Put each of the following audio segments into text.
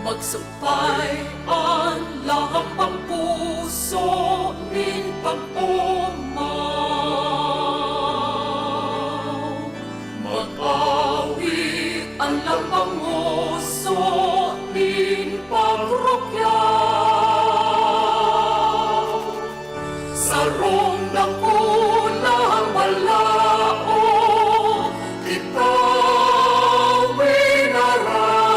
Magsupay ang lahang pampuso nin pag-umaw. Mag-awit ang lambang nguso nin pagrukyaw. Sarong nakulang balao, kita winarasan.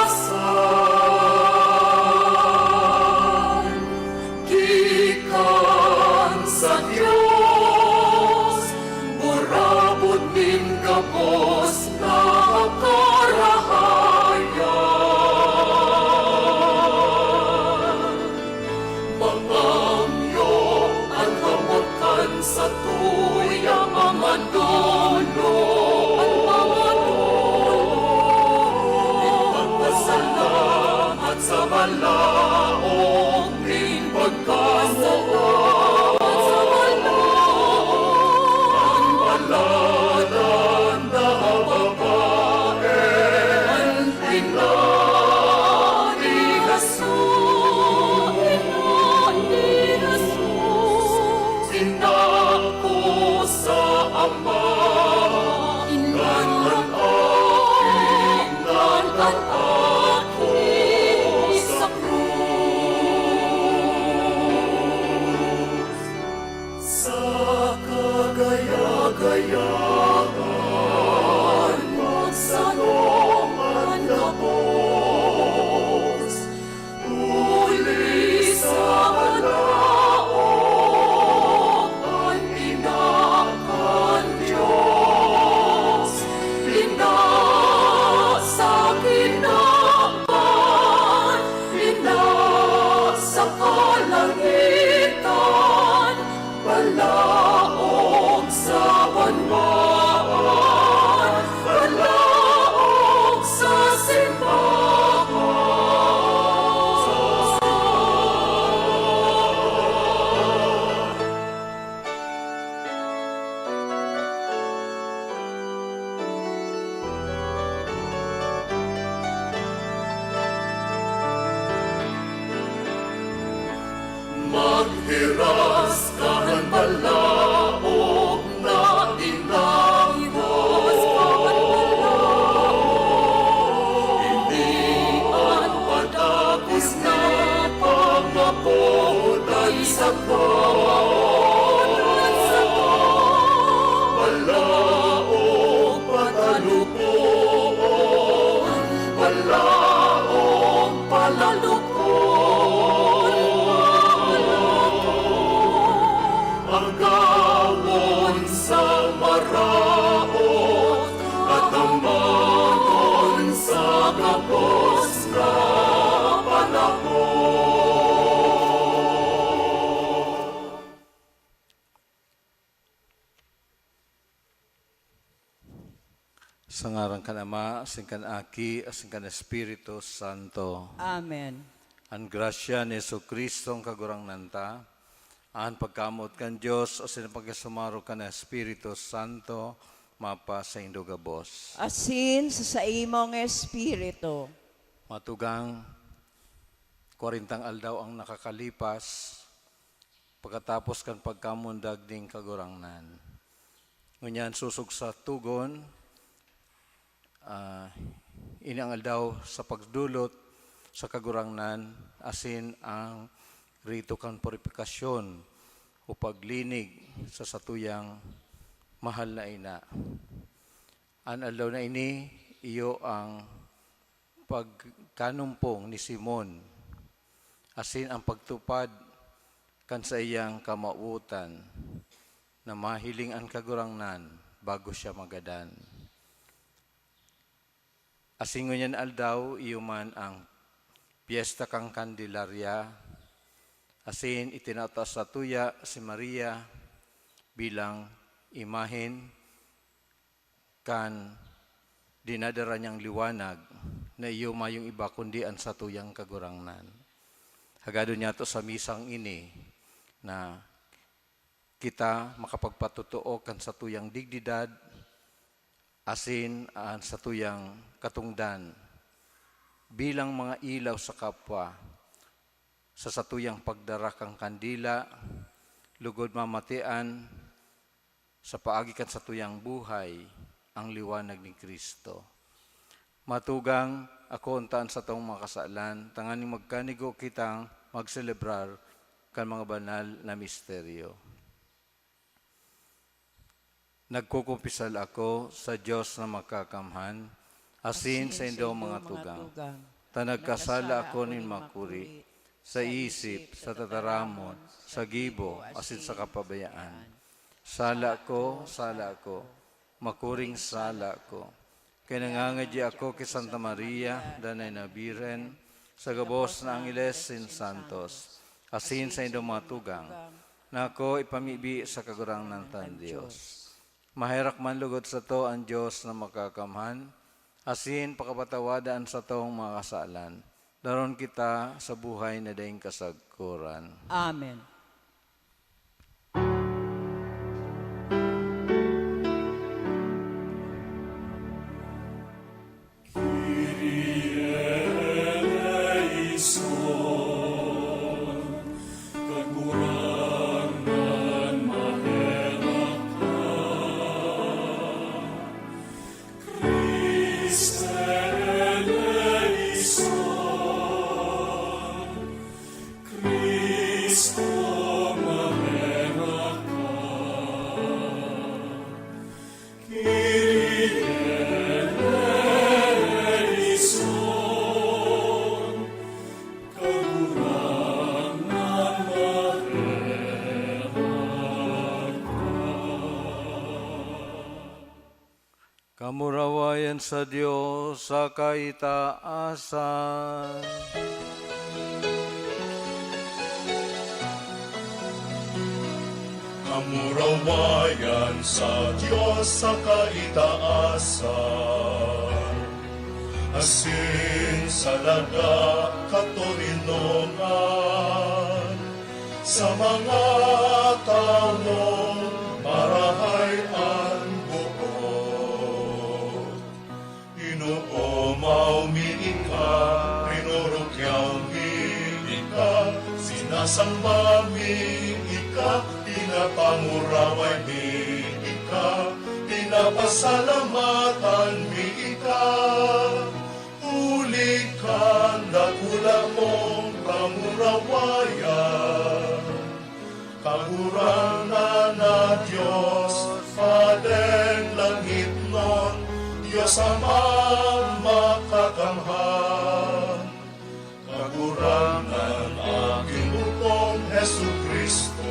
Gikan sa Diyos, burabot nin gabos na karahayan. Mangamyo ang hamutan sa tuyang mga dulo. Ipagpasalamat sa malaong ning pagkamuot. Ang baladan na babae, ina ni Jesus. Sinako sa Ama, inan ang aking sa krus. Sa kagaya-gayaan, magsanong ang gabos, uli sa halaok ang inakan Diyos. Ina sa kinapan, ina sa kalangitan, balaog sa banbaan, balaog sa simbahan. Maghiras ka ng balaog na inangos. Ilian padagos na pangapunan sa balaog patalupoon, balaog palalupon. Agawon sa maraot at amanon sa gabos na panahon. Sa ngaran kan Ama, asin kan Aki, asin kan Espiritu Santo. Amen. Ang grasya ni Jesucristo ang kagurang nanta, ang pagkamot kan Diyos, asin ang pagkasumaro kan Espiritu Santo, mapa sa indugabos. Asin sa imong espiritu. Matugang 40 aldaw ang nakakalipas, pagkatapos kan pagkamundag ding kagurangnan. Ngunyan susog sa tugon, inang aldaw sa pagdulot sa kagurangnan, asin ang rito kan purifikasyon o paglinig sa satuyang mahal na ina. An aldaw na ini, iyo ang pagkanumpong ni Simon, asin ang pagtupad kan sa iyang kamautan na mahiling ang kagurangnan bago siya magadan. Asin ngunyan aldaw, iyo man ang Piyesta kang Candelaria, asin itinata sa tuya si Maria bilang imahen kan dinadara niyang liwanag na iyo mayong iba kundi ang sa tuyang kagurangnan. Hagado niya to sa misang ini na kita makapagpatutuo kan sa tuyang digdidad, asin sa tuyang katungdan bilang mga ilaw sa kapwa, sa satuyang pagdara kang kandila, lugod mamatian, sa paagikan sa tuyang buhay, ang liwanag ni Kristo. Matugang ako untaan sa tong mga kasalan, tanganing magkanigo kitang magselebrar kan mga banal na misteryo. Nagkukumpisal ako sa Diyos na makakamhan, asin sa indo mga tugang. Tanagkasala ako nin makuri, sa isip, sa tataramon, sa gibo, asin sa kapabayaan. Sala ko, makuring sala ko. Kaya nangangadya ako kay Santa Maria, danay na Biren, sa gabos na Angeles sin Santos, asin sa indo mga tugang, na ako ipamibi sa kagurang ng tan Diyos. Mahirak man lugod sa to ang Diyos na makakamhan, asin pakapatawadaan sa tong mga kasalan. Daron kita sa buhay na daing kasagkuran. Amen. Kamurawayan sa Diyos sa kaitaasan. Kamurawayan sa Diyos sa kaitaasan, asin sa laga katorinongan, sa mga taong marahayan buot. Inoo maumika, rinurukyaw ika, sinasamba ika, pinapanguraway ika, pinapasalamatan ika. Huli ka, dakula mong pangurawayan. Kagurangan na Diyos, Padeng langit nun, Diyos Amang makakamhan. Kagurangan aking upong Hesu Kristo,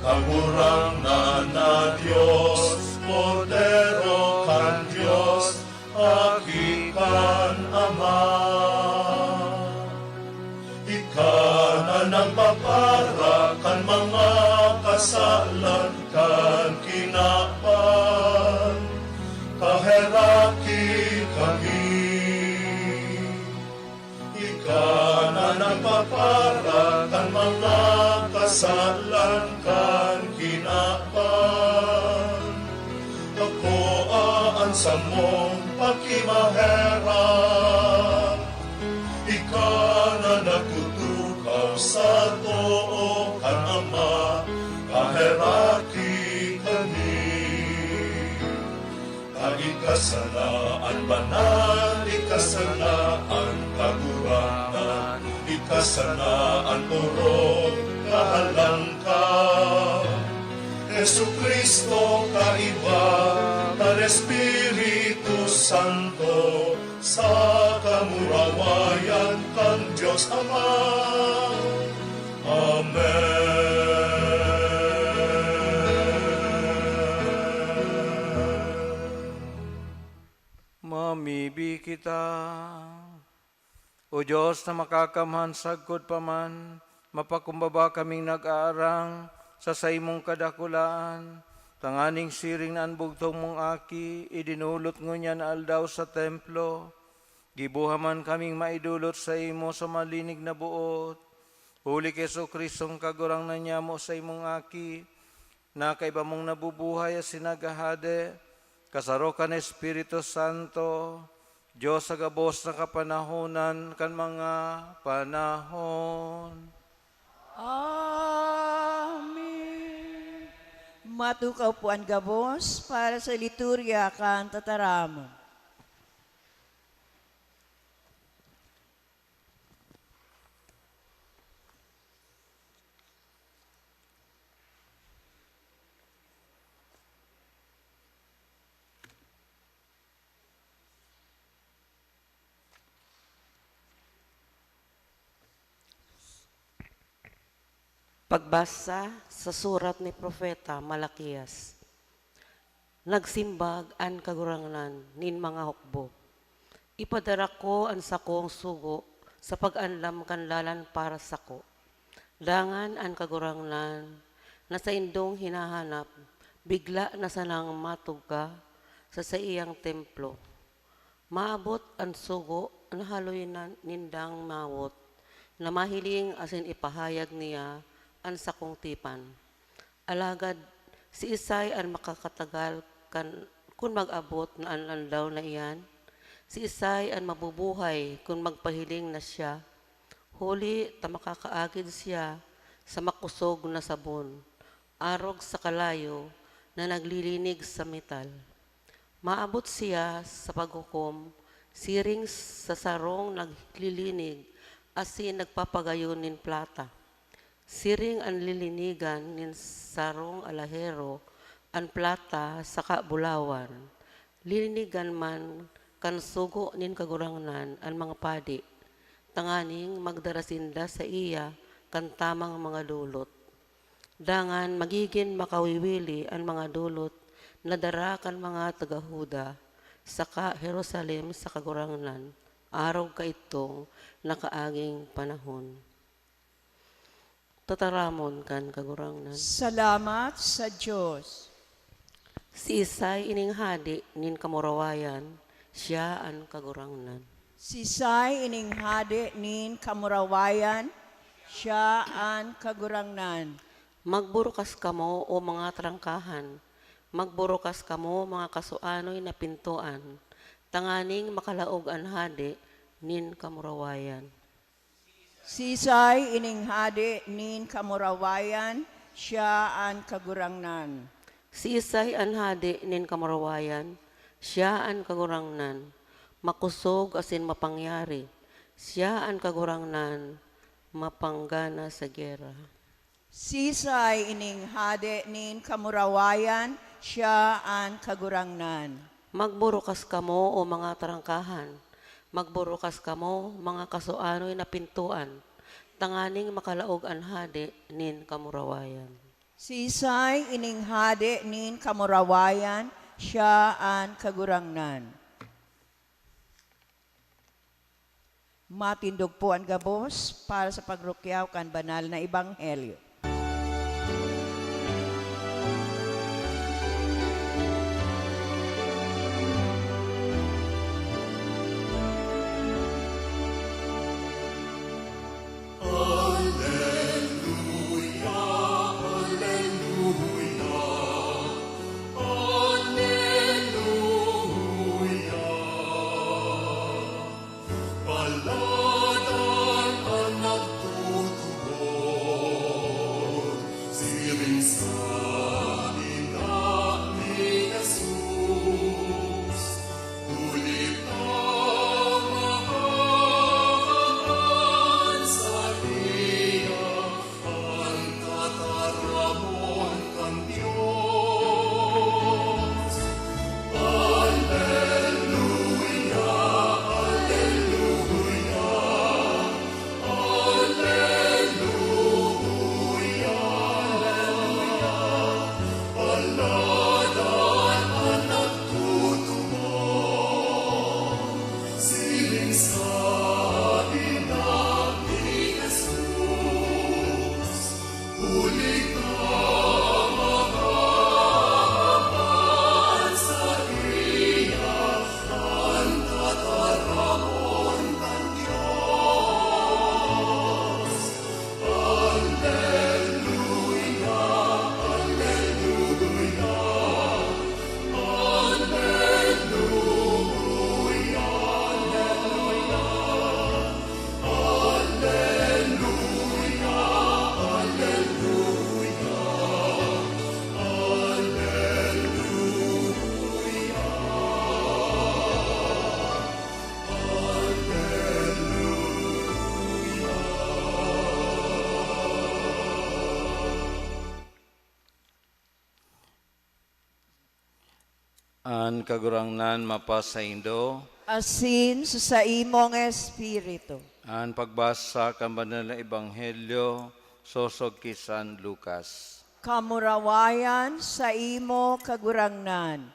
kagurangan na Diyos, Cordero kan Diyos, akikan Ama. Ika na nagpapara kan mga kasalan kan kinapan, kaheraki kami. Ika na nagpapara kan mga kasalan kan kinapan, ako aansa mong pagkimahera. Ika na nakutukaw sa too kan Ama, kaheraki kami. Ikasanaan banal, ikasanaan kagurangan, ikasanaan puro kahalangkan. Jesu Kristo kaiba, tan Espiritu Santo, sa kamurawayan kan Diyos Ama. Mamibi kita, O Diyos na makakamhan sagkod paman, mapakumbaba kaming nag-aarang sa saimong kadakulaan, tanganing siring na anbugtong mong aki, idinulot ngunyan aldaw sa templo, gibuhaman kaming maidulot sa imo sa malinig na buot, huli keso Kristong kagurang na niya mo sa imong aki, na kaiba mong nabubuhay at sinagahade, kasarokan Espiritu Santo, Diyos sa gabos na kapanahonan kan mga panahon. Amen. Matukaw po ang gabos para sa liturya kan tataramon. Pagbasa sa surat ni Propeta Malakias. Nagsimbag an kagurangan nin mga hukbo. Ipadara ko an sakong sugo sa pag-anlam kanlalan para sako. Dangan an kagurangan na sa indong hinahanap, bigla na sanang matugka sa iyang templo. Maabot ang sugo na haloy na nindang mawot, na mahiling asin ipahayag niya ang sakong tipan. Alagad, si Isay ang makakatagal kung mag-abot na anlandaw na iyan. Si Isay ang mabubuhay kung magpahiling na siya. Huli ta makakaagid siya sa makusog na sabon, arog sa kalayo na naglilinig sa metal. Maabot siya sa paghukom, siring sa sarong naglilinig, asin nagpapagayon nin plata. Siring ang lilinigan nin sarong alahero, ang plata sa kabulawan. Lilinigan man kan sugo nin kagurangnan ang mga padi. Tanganing magdarasinda sa iya kan tamang mga dulot. Dangan magiging makawiwili ang mga dulot na dara kan mga tagahuda saka Jerusalem sa kagurangnan. Araw ka itong nakaaging panahon. Tataramon kan kagurangnan. Salamat sa Diyos. Si Isay ining hadi nin kamurawayan, siya ang kagurangnan. Si Say ining hadi nin kamurawayan, siya ang kagurangnan. Magburukas kamo o mga trangkahan, magburukas kamo mga kasuanoy na pintuan, tanganing makalaog ang hadi nin kamurawayan. Si Say ining hadi nin kamurawayan, siya ang kagurangnan. Si Isay ang hadi nin kamurawayan, siya ang kagurangnan. Makusog asin mapangyari, siya ang kagurangnan, mapanggana sa gera. Si Say ining hadi nin kamurawayan, siya ang kagurangnan. Magburukas kamo o mga tarangkahan, magburukas kamo mga kasuanoy na pintuan, tanganing makalaog ang hadi nin kamurawayan. Si Say ining hadi nin kamurawayan, siya ang kagurangnan. Matindog po ang gabos para sa pagrukyaw kan banal na ebanghelyo. Palad ang nagtutubo An kagurangnan mapasaindo, asin sa imong espiritu. an pagbasa kan banal na ebanghelyo sosog ki San Lucas. Kamurawayan sa imo kagurangnan.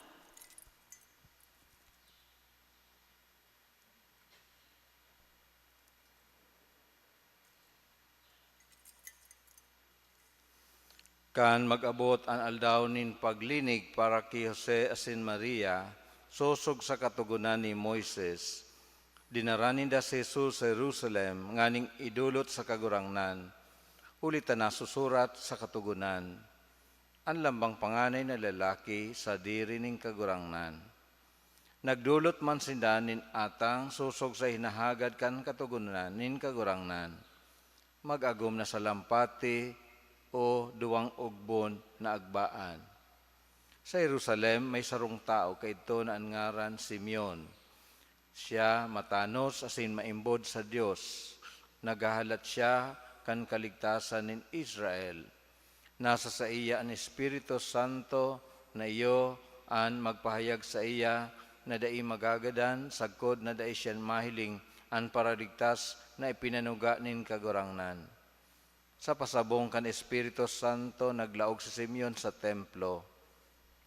Kan mag-abot ang aldaw nin paglinig para kay Jose asin Maria, sosog sa katugunan ni Moises. Dinaranin da si Jesus sa Jerusalem, nganing idulot sa kagurangnan. Ulit na susurat sa katugunan. Ang lambang panganay na lalaki sa diri ning kagurangnan. Nagdulot man sindanin atang susog sa hinahagad kan katugunan nin kagurangnan. Mag-agom na sa lampati o duwang ugbon na agbaan. Sa Jerusalem may sarong tao kay ito na ang ngaran Simeon. Siya matanos asin maimbod sa Dios. Nagahalat siya kan kaligtasan nin Israel. Nasa sa iya ang Espiritu Santo na iyo an magpahayag sa iya na dai magagadan sagkod na dai siya mahiling an paraligtas na ipinanuga nin kagurangnan. Sa pasabong kan Espiritu Santo naglaog si Simeon sa templo.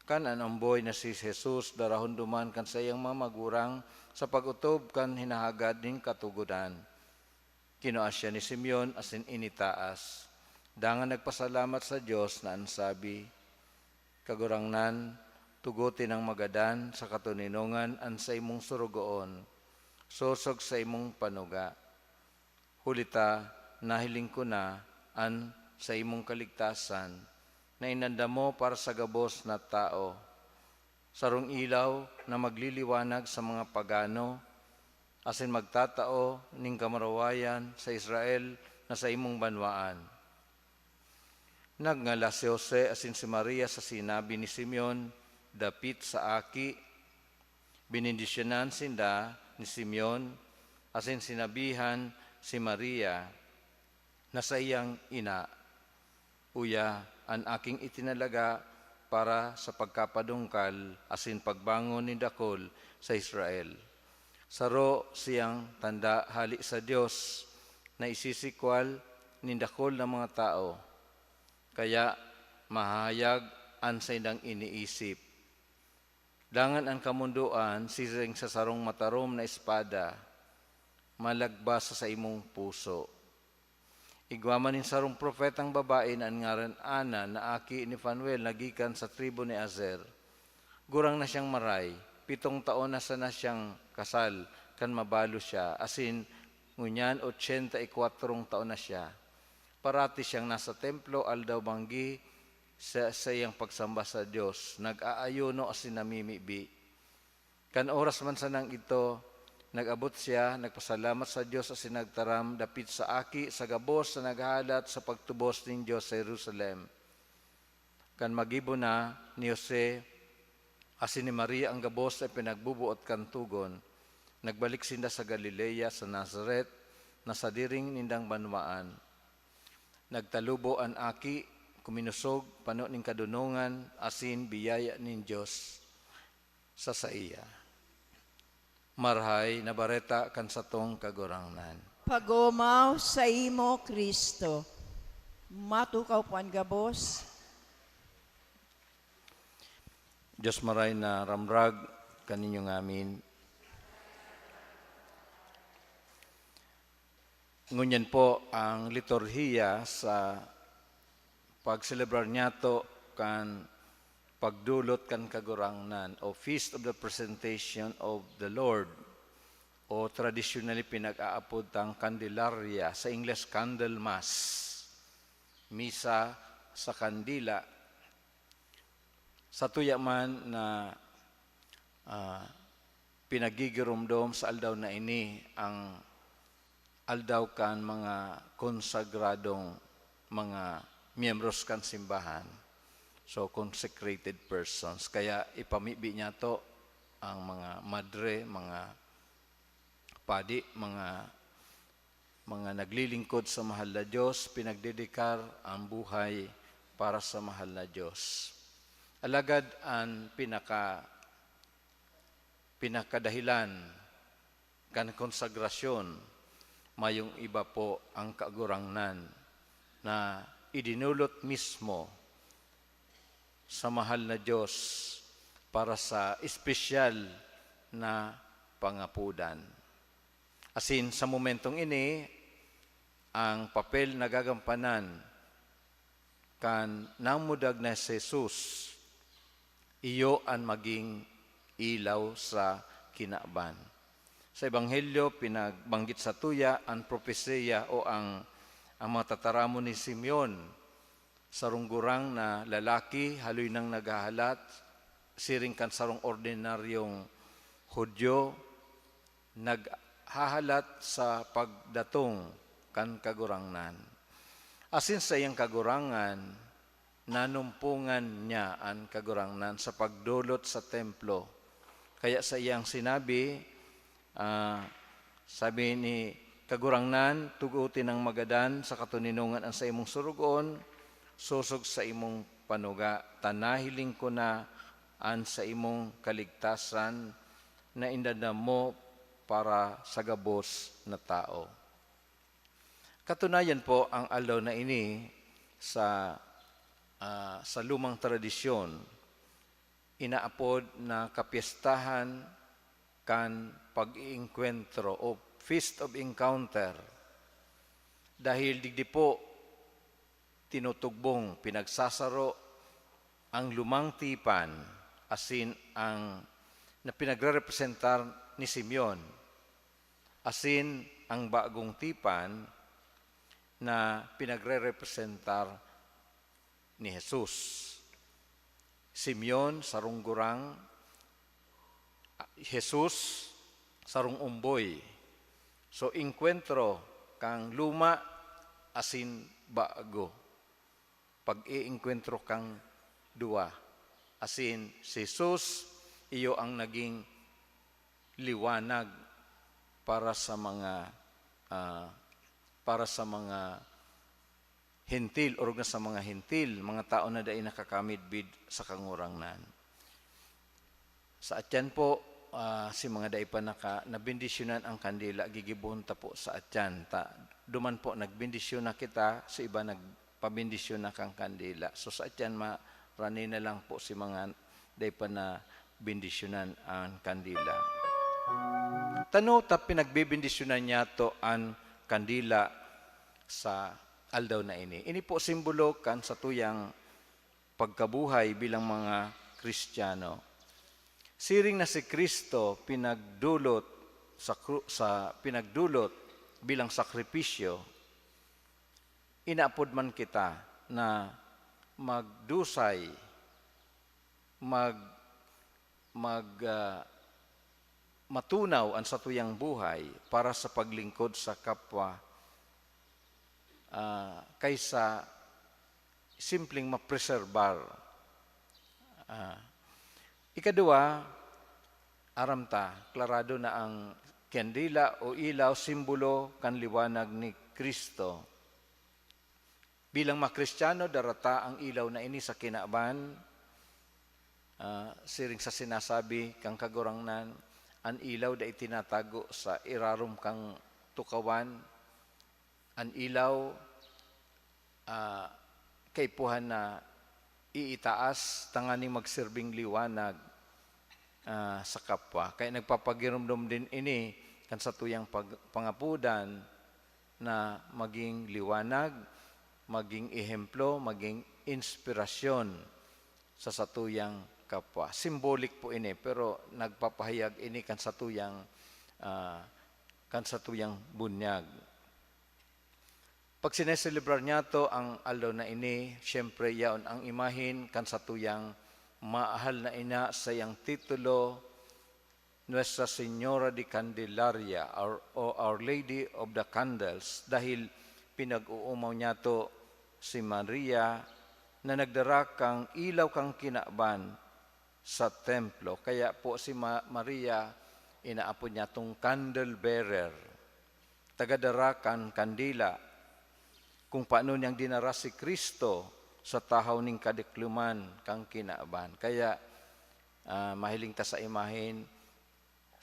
Kan anamboy na si Jesus darahon duman kan sa iyang mga magurang sa pagutob kan hinahagad ning katugunan. Kinuas siya ni Simeon asin initaas. Dangan nagpasalamat sa Dios na ansabi, kagurangnan, tugutin ang magadan sa katuninongan an sa imong surugoon, sosog sa imong panuga. Hulita, nahiling ko na an sa imong kaligtasan, na inanda mo para sa gabos na tao, sarong ilaw na magliliwanag sa mga pagano, asin magtatao ning kamarawayan sa Israel na sa imong banwaan. Nagngala si Jose asin si Maria sa sinabi ni Simeon, dapit sa aki, binindisyonan sinda ni Simeon, asin sinabihan si Maria, na sa iyang ina, uya ang aking itinalaga para sa pagkapadungkal asin pagbangon ni dakol sa Israel. Saro siyang tanda hali sa Dios na isisikwal ni dakol ng mga tao, kaya mahayag an sa indang iniisip. Dangan ang kamunduan sising sa sarong matarom na espada, malagbas sa imong puso. Igwaman nin sarong propetang babae na ngaran Ana na aki ni Fanuel nagikan sa tribo ni Azer. Gurang na siyang maray, 7 taon na sana siyang kasal kan mabalo siya, asin ngunyan 84 taon na siya. Parati siyang nasa templo aldaw banggi sa iyang pagsamba sa Dios, nag-aayuno asin namimibi. Kan oras man sanang ito, nag-abot siya, nagpasalamat sa Diyos asin nagtaram dapit sa aki sa gabos na naghalat sa pagtubos nin Diyos sa Jerusalem. Kan magibo na ni Jose asin ni Maria ang gabos ay pinagbubuot kan tugon, nagbalik sinda sa Galilea sa Nazaret na sa diring nindang banwaan. Nagtalubo ang aki, kuminusog, pano ning kadunungan asin biyaya nin Diyos sa iya. Marhay na bareta kan satong kagurangnan. Pagomaw sa imo, Kristo. Matukaw po ang gabos. Diyos maray na ramrag kaninyong amin. Ngunyan po ang liturhiya sa pagselebrar niyato kan pagdulot kan kagurangnan o Feast of the Presentation of the Lord o traditionally pinag-aapod ang Candelaria, sa English Candlemas, misa sa kandila. Sa tuya man na pinagigirumdom sa aldaw na ini ang aldaw kan mga konsagradong mga miyembros kan simbahan. So, consecrated persons. Kaya ipamibi niya to ang mga madre, mga padi, mga naglilingkod sa mahal na Diyos, pinagdedikar ang buhay para sa mahal na Diyos. Alagad ang pinaka pinakadahilan kan konsagrasyon, mayong iba po ang kagurangnan na idinulot mismo sa mahal na Diyos para sa espesyal na pangapudan. Asin sa momentong ini, ang papel na gagampanan kan namudag na si Jesus, iyo ang maging ilaw sa kinaban. Sa Ebanghelyo, pinagbanggit sa tuya ang propesiya o ang mga tataramo ni Simeon sa runggurang na lalaki, haloy nang naghahalat, siring kan sarong ordinaryong Hudyo, naghahalat sa pagdatong kan kagurangnan. Asin sa iyang kagurangan, nanumpungan niya ang kagurangnan sa pagdulot sa templo. Kaya sa iyang sinabi, sabi ni kagurangnan, tugutin ang magadan sa katuninungan ang sa imong surugon, susog sa imong panuga, tanahiling ko na an sa imong kaligtasan na indadam mo para sa gabos na tao. Katunayan po ang aldaw na ini sa lumang tradisyon, inaapod na kapiestahan kan pag-iinkwentro o Feast of Encounter. Dahil digdi po tinutugbong pinagsasaro ang lumang tipan asin ang na pinagre-representar ni Simeon, asin ang bagong tipan na pinagre-representar ni Jesus. Simeon sarong gurang, Jesus sarong umboy. So inkwentro kang luma asin bago. Pag-iinkwentro kang dua. Asin si Jesus iyo ang naging liwanag para sa mga hentil o sa mga hentil, mga tao na dai nakakamidbid sa kangurangnan. Sa atyan po, si mga dai pa nabindisyonan ang kandila, gigibunta po sa atyan. Duman po, nagbindisyon na kita, sa iba nagpabindisyon na kang kandila. So sa atyan, marani na lang po si mga dai pa na bindisyonan ang kandila. Tano ta pinagbibindisyonan niya to ang kandila sa aldaw na ini. Ini po simbolo kan sa tuyang pagkabuhay bilang mga Kristiyano. Siring na si Kristo pinagdulot bilang sakripisyo, inaapod man kita na magdusay, matunaw ang satuyang buhay para sa paglingkod sa kapwa kaysa simpleng mapreserbar. Ikadua, aramta, klarado na ang kandila o ilaw, simbolo kan liwanag ni Kristo. Bilang mga Kristiyano, darata ang ilaw na ini sa kinaban, siring sa sinasabi kang kagurangnan, ang ilaw da itinatago sa irarum kang tukawan, ang ilaw kaipuhan na iitaas, tangani magsirbing liwanag sa kapwa. Kaya nagpapagirumdum din ini kan sa tuyang pangapudan na maging liwanag, maging ehemplo, maging inspirasyon sa satuyang kapwa. Symbolic po ini, pero nagpapahayag ini kan satuyang bunyag. Pag sineselebrar niya to ang aldaw na ini, siyempre yaon ang imahin kan satuyang maahal na ina sa iyang titulo, Nuestra Señora de Candelaria, or Our Lady of the Candles, dahil pinag-uumaw niya to si Maria na nagdara kang ilaw kang kinaban sa templo. Kaya po si Maria, inaapod niya tong candle bearer, tagadara kan kandila, kung paano niyang dinara si Kristo sa tahaw ning kadikluman kang kinaaban. Kaya mahiling ta sa imahin,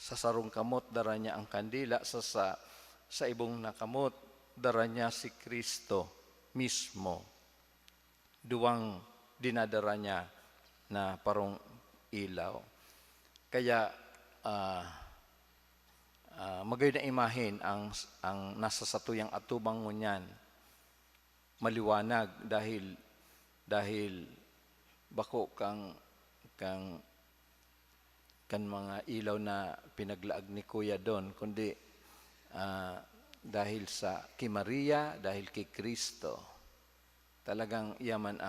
sa sarong kamot dara niya ang kandila, sa ibong nakamot dara niya si Kristo mismo. Duwang dinadara niya na parong ilaw. Kaya magay na imahin ang nasa satuyang atubang ngunyan maliwanag dahil bako kang mga ilaw na pinaglaag ni Kuya Don, kundi dahil sa kay Maria, dahil kay Kristo. Talagang yaman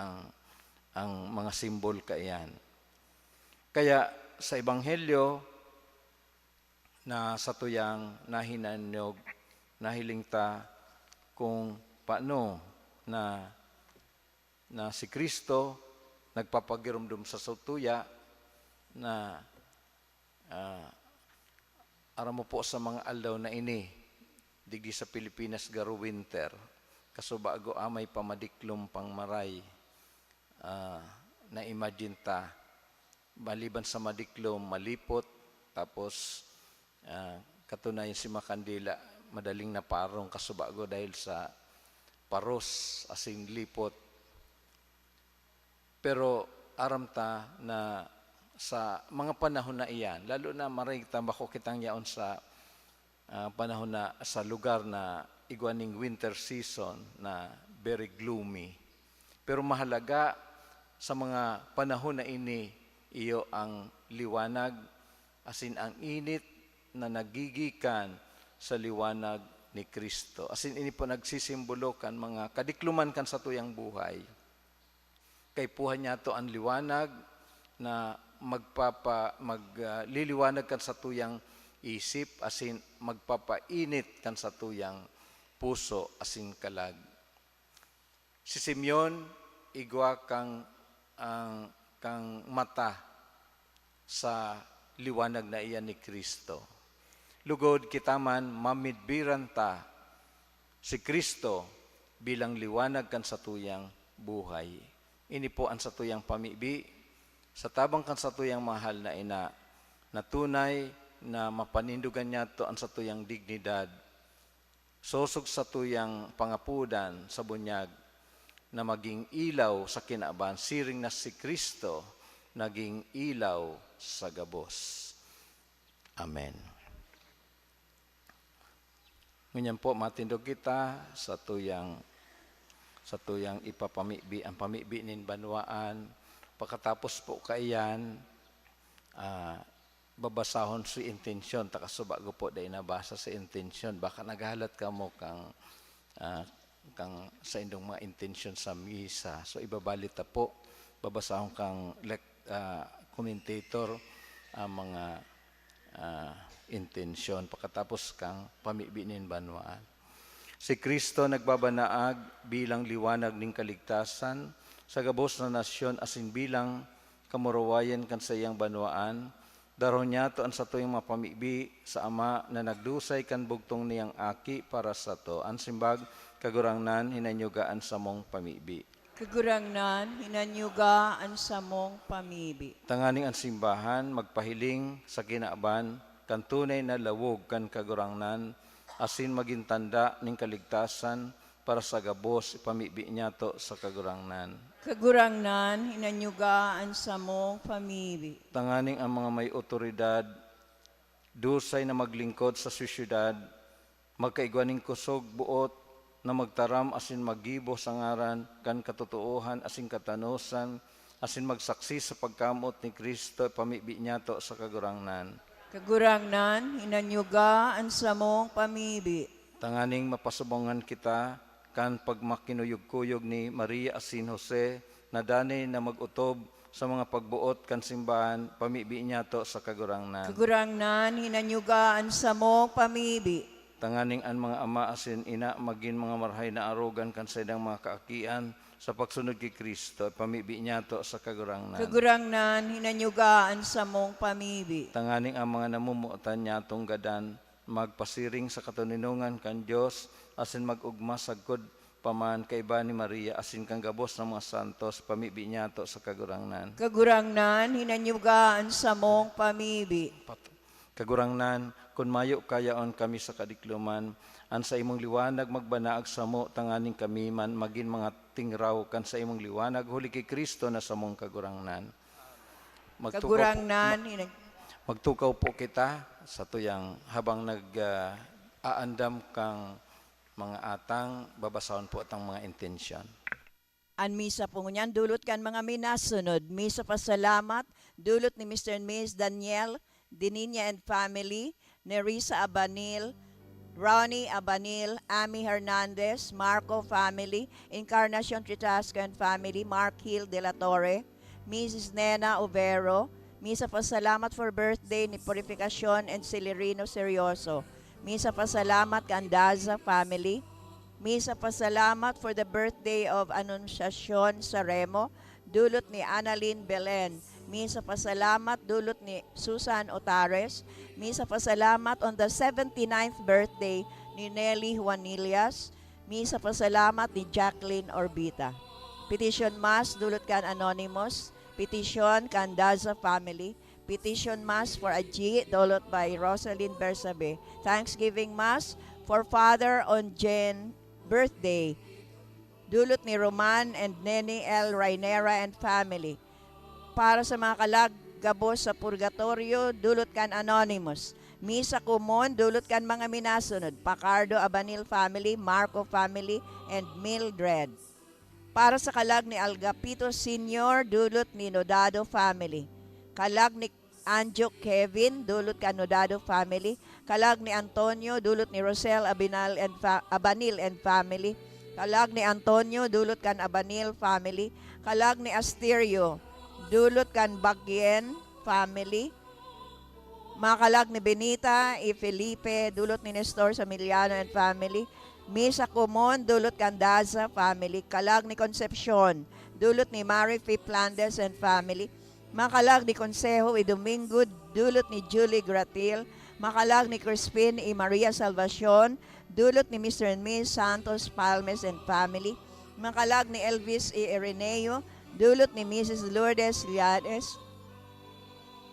ang mga simbol kaiyan. Kaya sa Ebanghelyo na satuyang nahinanyog, nahiling ta kung paano na si Kristo nagpapagirumdum sa satuya na aram mo po sa mga aldaw na ini, digdi sa Pilipinas garo winter, kaso bago amay pamadiklom pang maray, na imagine ta, maliban sa madiklom, malipot, tapos katunayan si Makandila, madaling naparong kaso bago dahil sa paros, asing lipot. Pero aram ta na sa mga panahon na iyan, lalo na maray tambako kitang yaon sa panahon na sa lugar na iguaning winter season na very gloomy. Pero mahalaga sa mga panahon na ini, iyo ang liwanag, asin ang init na nagigikan sa liwanag ni Kristo. Asin ini po nagsisimbolo kan mga kadikluman kan sa tuyang buhay. Kay puhan niya to ang liwanag na magliliwanag kan sa tuyang isip, asin magpapainit kan sa tuyang puso, asin kalag. Si Simeon, igwa kang mata sa liwanag na iyan ni Kristo. Lugod kitaman mamidbiran ta si Kristo bilang liwanag kan sa tuyang buhay. Ini po ang satuyang pamibi, sa tabang kan satuyang mahal na ina, na tunay na mapanindugan niya to ang satuyang dignidad, sosog sa tuyang pangapudan sa bunyag, na maging ilaw sa kinaaban, siring na si Kristo, naging ilaw sa gabos. Amen. Ngunyan po, matindog kita sa tuyang ipapamibi, ang pamibi nin banwaan. Pagkatapos po kaiyan, babasahon sa intensyon, takasubago po dahil nabasa sa intensyon, baka naghalat ka mo kang sa indong mga intensyon sa misa. So ibabalita po, babasahon kang commentator ang mga intensyon, pagkatapos kang pamibinin banwaan. Si Kristo nagbabanaag bilang liwanag ning kaligtasan sa gabos na nasyon, asin bilang kamurawayan kan sa iyang banwaan. Daro niya to ang sa tuyong mapamibi sa Ama na nagdusay kan bugtong niyang aki para sa to. Ang simbag kagurangnan hinanyugaan sa mong pamibi. Kagurangnan, hinanyugaan sa mong pamibi. Tanganing ang simbahan magpahiling sa kinaaban kan tunay na lawog kan kagurangnan, asin maging tanda ning kaligtasan para sa gabos ipamibi niya to sa kagurangnan. Kagurangnan, hinanyugaan sa mong pamibi. Tanganing ang mga may otoridad, dusay na maglingkod sa syudad, magkaigwaning kusog buot, na magtaram asin magibo sa ngaran, kan katotohan asin katanusan, asin magsaksi sa pagkamot ni Kristo, pamibi niya to sa kagurangnan. Kagurangnan, hinanyugaan sa mong pamibi. Tanganing mapasubongan kita, kan pagmakinuyog-kuyog ni Maria asin Jose, na danay na mag-utob sa mga pagbuot kan simbahan, pamibi niya to sa kagurangnan. Kagurangnan, hinanyugaan sa mong pamibi. Tanganing ang mga ama asin ina maging mga marhay na arugan kan sa idang mga kaakian sa pagsunod kay Kristo, pamibi niya to sa kagurangnan. Kagurangnan, hinanyugaan sa mong pamibi. Tanganing ang mga namumuotan niya tong gadan, magpasiring sa katuninungan kan Dios, asin mag-ugma sagkod paman kay iba ni Maria, asin kang gabos ng mga santos, pamibi niya to sa kagurangnan. Kagurangnan, hinanyugaan sa mong pamibi. Kagurangnan, kun mayo kayaon kami sa kadikluman, an sa imong liwanag magbanaag sa mo, tanganing kami man maging mga tingraw kan sa imong liwanag, huli kay Kristo na sa mong kagurangnan. Kagurangnan, Magtukaw po kita sa tuyang habang nag-aandam kang mga atang, babasahon po atang mga intensyon. An misa po ngunyan, dulot kan mga minasunod. Misa pasalamat, dulot ni Mr. and Ms. Daniel, Dininya and family, Nerissa Abanil, Ronnie Abanil, Amy Hernandez, Marco family, Encarnacion Tritasco and family, Mark Hill de la Torre, Mrs. Nena Overo. Misa pasalamat for birthday ni Purificacion and Celerino Seryoso. Misa pasalamat Candaza family. Misa pasalamat for the birthday of Anunciacion Saremo, dulot ni Annalyn Belen. Misa pasalamat dulot ni Susan Otares. Misa pasalamat on the 79th birthday ni Nelly Juanillas. Misa pasalamat ni Jacqueline Orbita. Petition Mass dulot kan Anonymous. Petition Candaza family. Petition Mass for Aji, dulot by Rosalind Bersabe. Thanksgiving Mass for Father on Jen birthday, dulot ni Roman and Nene L. Rainera and family. Para sa mga kalagabos sa purgatorio, dulot kan Anonymous. Misa Kumon, dulot kan mga minasunod, Pacardo Abanil family, Marco family, and Mildred. Para sa kalag ni Algapito Sr., dulot ni Nodado family. Kalag ni Anjo Kevin, dulot kan Nodado family. Kalag ni Antonio, dulot ni Rosel Abanil and family. Kalag ni Antonio, dulot kan Abanil family. Kalag ni Asterio, dulot kan Bagyen family. Makalag ni Benita y Felipe, dulot ni Nestor Samiliano and family. Misa Kumon, dulot kan Daza family. Kalag ni Concepcion, dulot ni Mary F. Plandes and family. Makalag ni Consejo y Domingo, dulot ni Julie Gratil. Makalag ni Crispin y Maria Salvacion, dulot ni Mr. and Ms. Santos Palmes and family. Makalag ni Elvis y Ireneo, dulot ni Mrs. Lourdes Liades.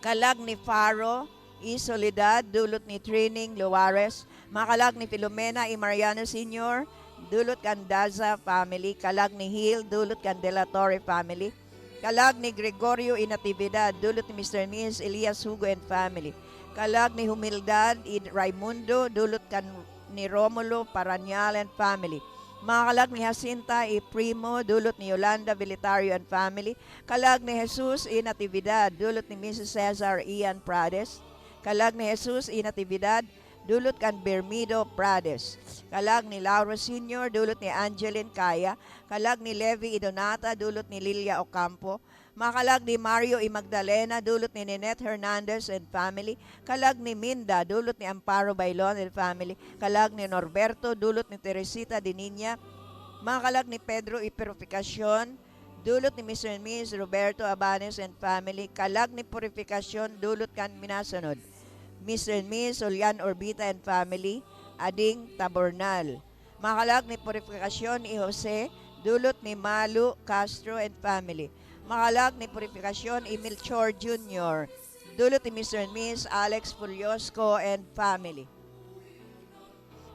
Kalag ni Faro y Soledad, dulot ni Trining Luares. Makalag ni Filomena y Mariano Sr., dulot kan Daza family. Kalag ni Hill, dulot kan De La Torre family. Kalag ni Gregorio y Natividad, dulot ni Mr. and Ms. Elias Hugo and family. Kalag ni Humildad y Raimundo, dulot kan ni Romulo Paranyal and family. Makalag ni Jacinta y Primo, dulot ni Yolanda Velitario and family. Kalag ni Jesus y Natividad, dulot ni Mrs. Cesar Ian Prades. Kalag ni Jesus y Natividad, dulot kan Bermido Prades. Kalag ni Lauro Sr., dulot ni Angeline Kaya. Kalag ni Levi Idonata, dulot ni Lilia Ocampo. Makalag ni Mario y Magdalena, dulot ni Ninette Hernandez and family. Kalag ni Minda, dulot ni Amparo Bailon and family. Kalag ni Norberto, dulot ni Teresita Dininya. Makalag ni Pedro y Purificacion, dulot ni Mr. and Ms. Roberto Abanes and family. Kalag ni Purificacion, dulot kan minasunod, Mr. and Ms. Olian Orbita and family. Ading Tabornal. Makalag ni Purificacion y Jose, dulot ni Malu Castro and family. Makalag ni Purificacion y Melchor Jr., dulot ni Mr. and Ms. Alex Puliosco and family.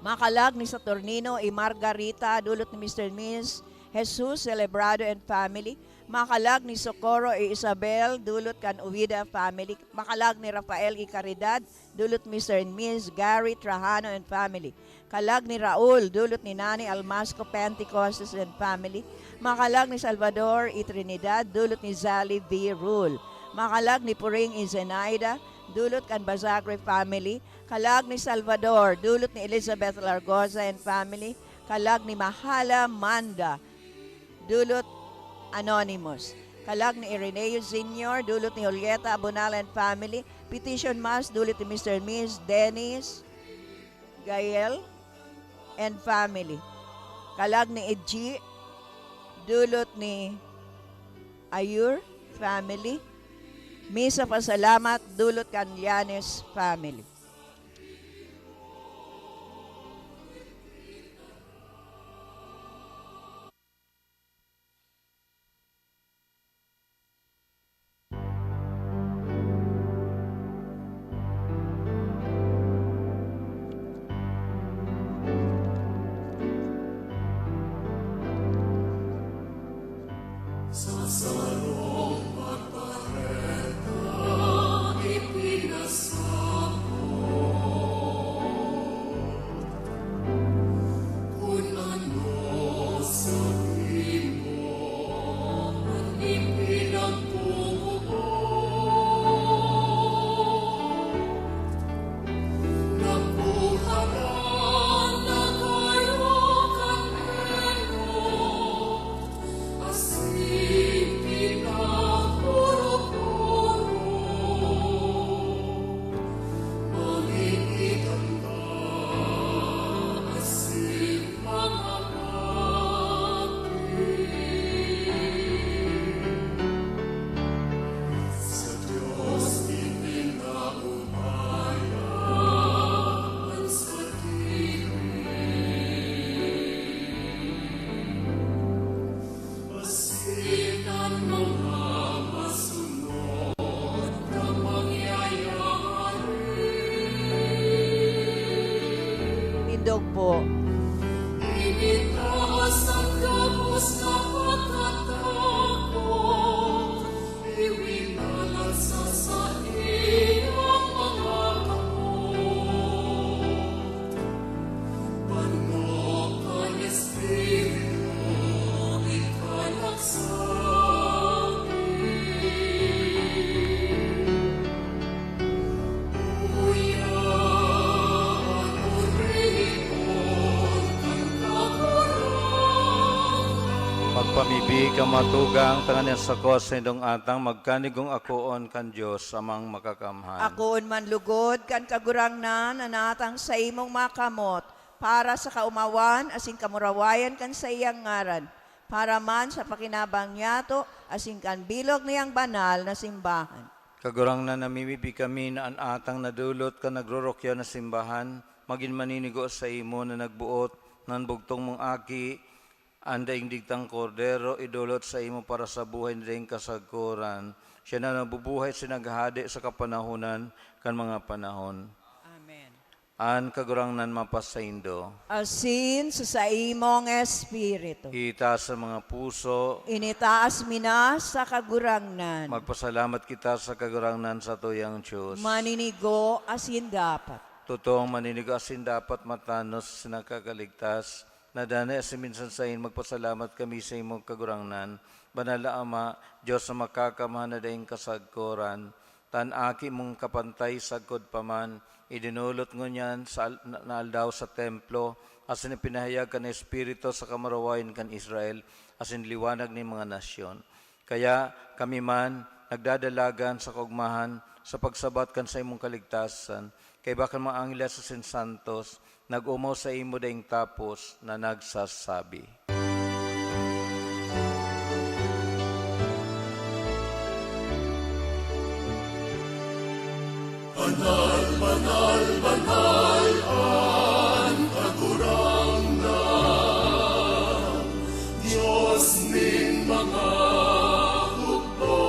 Makalag ni Saturnino y Margarita, dulot ni Mr. and Ms. Jesus Celebrado and family. Makalag ni Socorro y Isabel, dulot kan Uwida family. Makalag ni Rafael y Caridad, dulot Mr. and Ms. Gary Trajano and family. Kalag ni Raul, dulot ni Nani Almasco Pentecostes and family. Makalag ni Salvador y Trinidad, dulot ni Zali V. Rule. Makalag ni Puring y Zenaida, dulot kan Bazagre family. Kalag ni Salvador, dulot ni Elizabeth Largoza and family. Kalag ni Mahala Manda, dulot Anonymous. Kalag ni Ireneo Sr., dulot ni Julieta Abonal and family. Petition Mass, dulot ni Mr. and Ms. Dennis Gael and family. Kalag ni Edgy, dulot ni Ayur family. Misa pasalamat, dulot kan Llanes family. bilog po. Initas ang gabos na pagkatakot, iwinalat sa iyong mga kamot. Banok ang Espiritu, ika'y nagsabi. Uyaan o rihon kang kakurangan. Magpamibig ka matugang tangan sa ko sa indong atang magkanigong akoon kan Diyos amang makakamhan. Akoon man lugod kan kagurangnan anatang sa imong makamot para sa kaumawan asing kamurawayan kan sa iyang ngaran para man sa pakinabang niyato asing kan bilog niyang banal na simbahan. Kagurang na namimibi kami na an atang nadulot ka nagrorokya na simbahan, magin maninigo sa imo na nagbuot nan bugtong mong aki, andaing digtang kordero, idulot sa imo para sa buhay nila kasagkuran. Siya na nabubuhay sinaghade sa kapanahunan kan mga panahon. Amen. An kagurang nan mapasaindo. Asin sa imong espiritu. Ita sa mga puso, Initaas mina sa kagurangnan. magpasalamat kita sa kagurangnan sa tuyang Diyos. Maninigo asin dapat. Totoong maninigasin dapat matanos sa nakakaligtas. Nadana asin minsan sa magpasalamat kami sa imong kagurangnan. Banala Ama, Diyos na makakamahan na daing kasagkoran. Tan aki mong kapantay sagkod paman, idinulot ngo niyan sa naaldaw sa templo, asin pinahayag kan Espiritu sa kamarawayan kan Israel, asin liwanag ni mga nasyon. Kaya kami man nagdadalagan sa kaugmahan sa pagsabat kan sa imong kaligtasan, kay bakan mga angela sa sinsantos, nag-umaw sa imo daing tapos na nagsasabi. Banal, banal, banal ang kagurangnan, Diyos ning mga hukbo.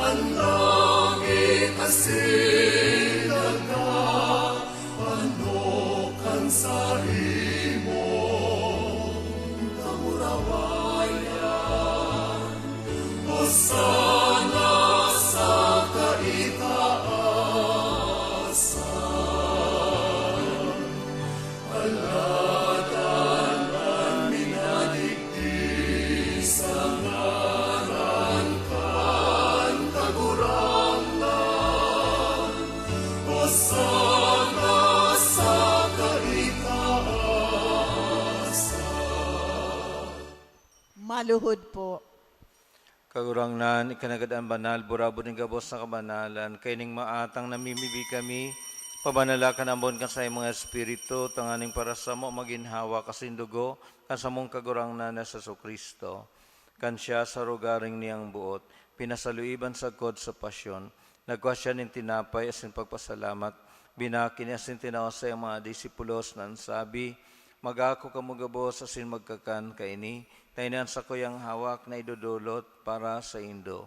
Ang langit asin nagkapanokan sa imo, kamurawayan, Hosana sa kaitaasan. Alatan ang minadigdi sa ngaran kan kagurangnan, Hosana sa kaitaasan. Maluhod po. Kagurangnan, ikanagadaan banal, burabo ng gabos na kabanalan, kay ning maatang namimibi kami, pabanalakan ambon ka sa mga espiritu, tanganing para sa mo maginhawa kasindugo, kan sa mong kagurangnan na sa Kristo. Kan siya sa rugaring niyang buot, pinasaluiban sa kod sa pasyon, nagkuha siya ng tinapay asin pagpasalamat, binakin asin tinawa sa mga disipulos na sabi, mag-ako kamugabos asin magkakan kaini, tainan sa kuyang hawak na idudulot para sa Indo.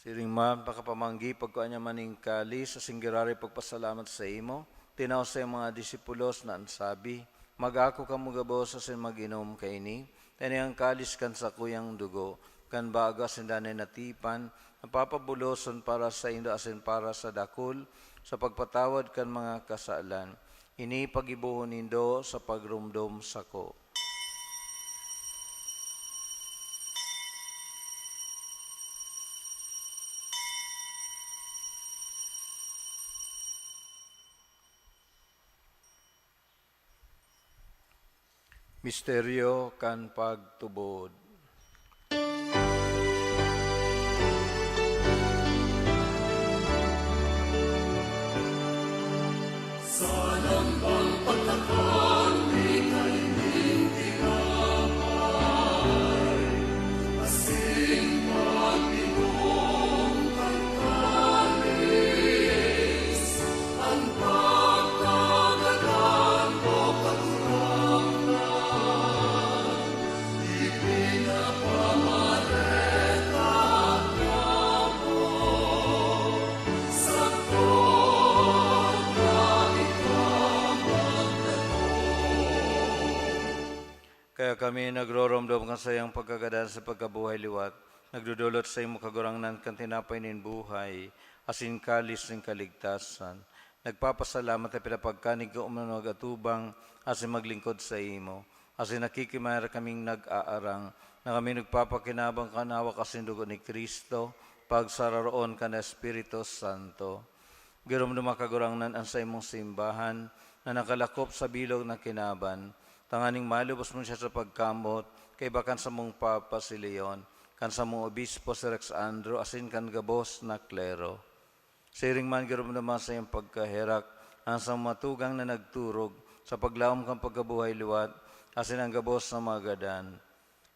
Siring man, pakapamanggi, pagkuhan niya maning kali, sa singgirari pagpasalamat sa imo, tinaw sa mga disipulos na ansabi, mag-ako ka mugabos asin mag-inom kaini, taniyang kalis kan sa kuyang dugo, kan baga asin danay natipan, napapabuloson para sa Indo asin para sa dakul, sa pagpatawad kan mga kasalan. Ini pagibuhon nindo sa pagrumdom sako. Misteryo kan pagtubod. Ang Kaya kami nagroromdom ka sa iyang pagkagadan sa pagkabuhay liwat, nagdudulot sa imo kagurangnan kan tinapay nin buhay, asin kalis ng kaligtasan. Nagpapasalamat at pinapagkanig ko umano atubang asin maglingkod sa imo. Asin nakikimayar kaming nag-aarang, na kami nagpapakinabang kanawa kasin dugo ni Kristo, pagsararoon ka na Espiritu Santo. Girom na makagurangnan ang sa imong simbahan, na nakalakop sa bilog na kinaban, tanganing malubos mo siya sa pagkamot, kay bakan sa mong Papa si Leon, kan sa mong Obispo si Rex Andrew, asin kan gabos na klero. Siring man girom naman sa iyong pagkahirak, ang sa matugang na nagturog, sa paglaom kang pagkabuhay liwat, asin ang gabos na magadan.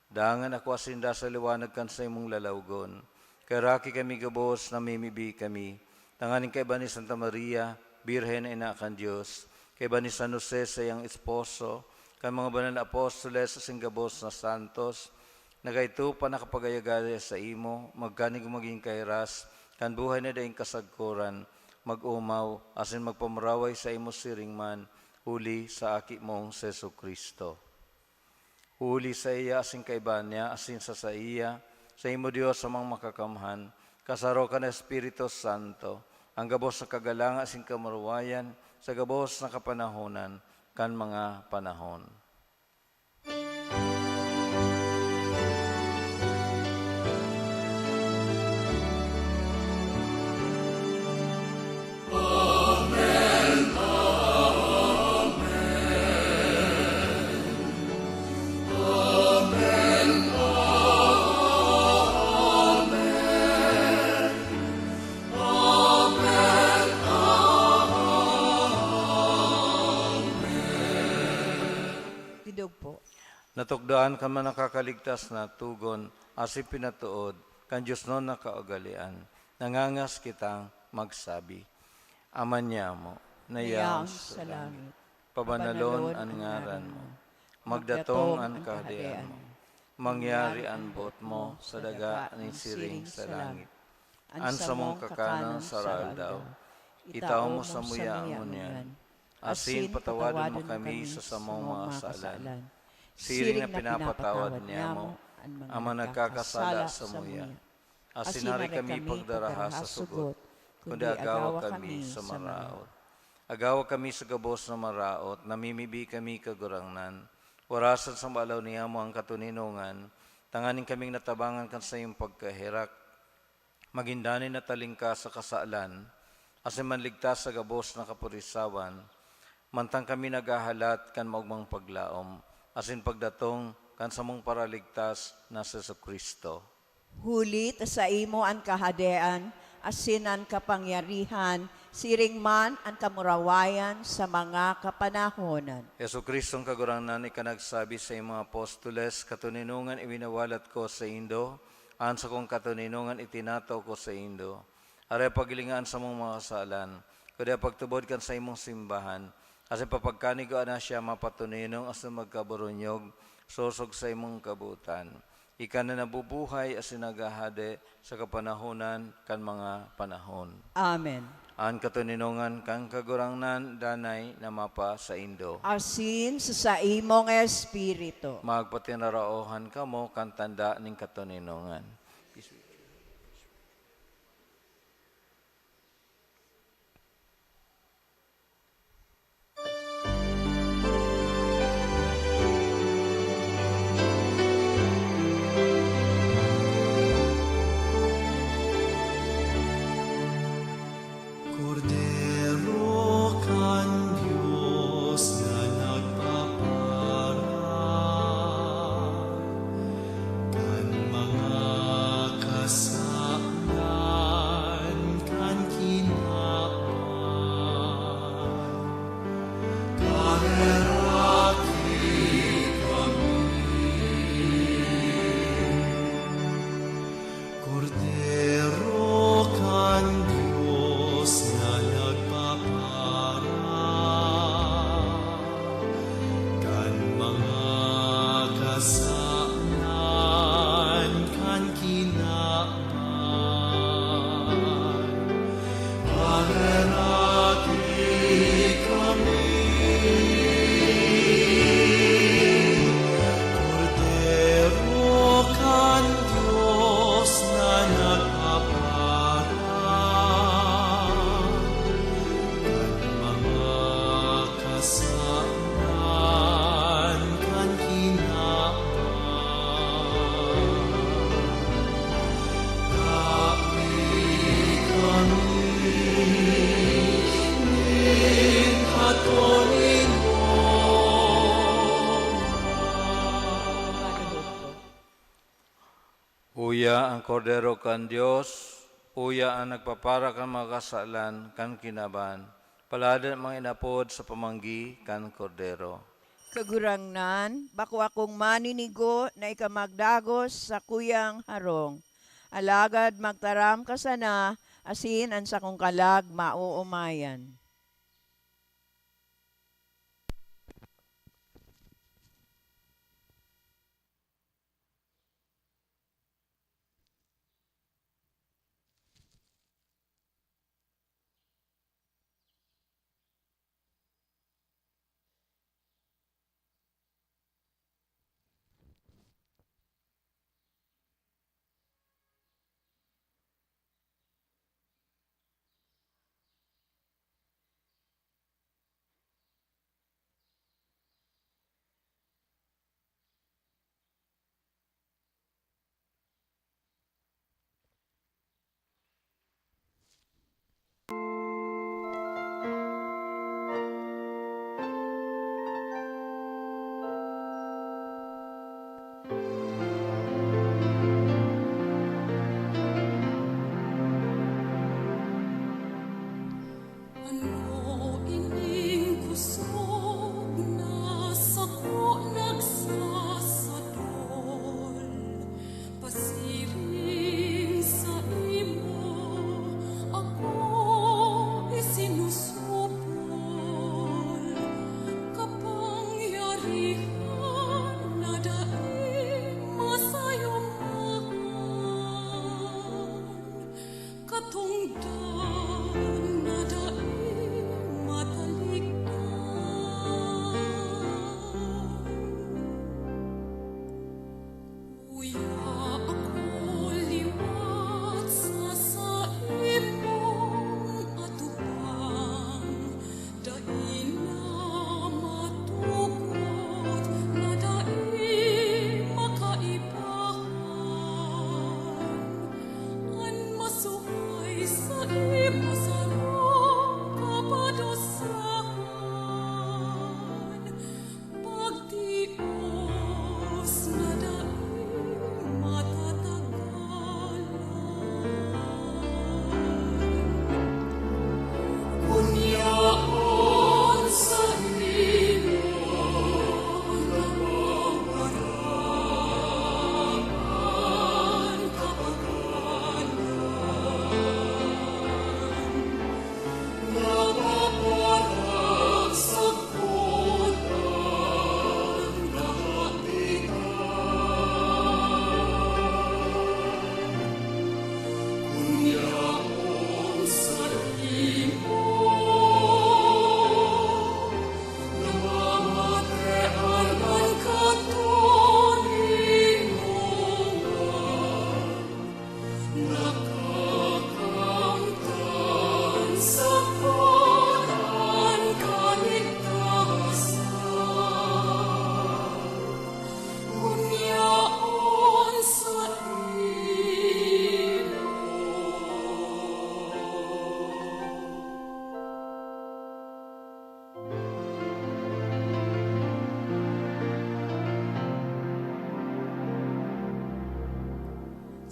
Dangan ako asinda sa liwanag kan sa imong lalawgon. Karaki kami gabos, namimibi kami. Tanganing kay ba ni Santa Maria, Birhen ina kan Diyos, kay ba ni San Jose sa iyang esposo, kay mga banal na apostoles asin gabos na santos, nagaito pa nakapagayagaya sa imo, magkanig maging kairas, kan buhay na daing kasagkuran, mag-umaw, asin magpamaraway sa imo siringman, huli sa aki mong Seso Kristo. Huli sa iya, asin kaiban niya, asin sa iya, sa imo Diyos sa mga makakamhan, kasaro ka na Espiritu Santo, ang gabos sa kagalangan, asin kamaruwayan, sa gabos na kapanahonan, kan mga panahon. Tidog po. Natukdaan ka man nakakaligtas na tugon, asip pinatuod, kan Diyos noon nakaugalian. Nangangas kitang magsabi. Aman niya mo, nayang sa langit. Pabanalon ang ngaran mo. Magdatong ang kahadian mo. Mangyari ang bot mo sa daga ni siring sa langit. Ansa mong kakanan sa daw. Itaw mo sa muya ang unyan. Asin patawadan mo kami sa samong mga kasalan. Siring na pinapatawad niya mo, ang mga nagkakasala sa muya. Asin hari kami pagdaraha sa sugot, kundi agawa kami sa maraot. Agawa kami sa gabos na maraot, namimibi kami kagurangnan. Warasan sa balaw niya mo ang katuninungan, tanganing kaming natabangan kan sa iyong pagkahirak. Magindanin na talingka sa kasalan, asin manligtas sa gabos na kapurisawan, mantang kami nagahalat kan maugmang paglaom, asin pagdatong kan sa mong paraligtas na sa Kristo. Huli ta sa imo ang kahadean, asin ang kapangyarihan, siring man ang kamurawayan sa mga kapanahonan. Yesu Kristong kagurangnan ikanagsabi sa iyong mga apostoles, katuninungan iwinawalat ko sa Indo, ansa kong katuninungan itinataw ko sa Indo. Aray pagilingaan sa mong mga kasalan, kundi pagtubod kan sa imong simbahan, kasi papagkanigo na siya mapatuninong asin magkaburunyog, susog sa imong kabutan. Ika na nabubuhay asin nagahade sa kapanahonan kan mga panahon. Amen. Ang katuninungan kang kagurangnan danay na mapa sa Indo. Asin sa imong espiritu. Magpatinaraohan ka mo kan tanda ning katuninungan. Cordero kan Diyos na nagpaparang, kan mga Uya ang kordero kan Dios, uya ang nagpapara kan mga kasalan kan kinaban. Paladan mga inapod sa pamanggi kan kordero. Kagurangnan, bako akong maninigo na ikamagdagos sa kuyang harong. Alagad magtaram ka sana, asin ang sakong kalag mauumayan. Ano ining kusog na sako nagsasadol, pasiring sa imo ako isinusupol, kapangyarihan na daig masayungan, katungdan na daig matalikdan. Uya ako liwat sa imong atupang, dai na matugot na dai makaibahan. An masuhay sa imo sarong kapadusahan, pagtios na dai matatagalan. Kunyaon sa imo nabawaran kapagalan, nabawaran sa kutan na hatikan. Kunyaon sa imo namamatean ang katuningan, nakakamtan sa kutan kaligtasan. Kunyaon sa imo.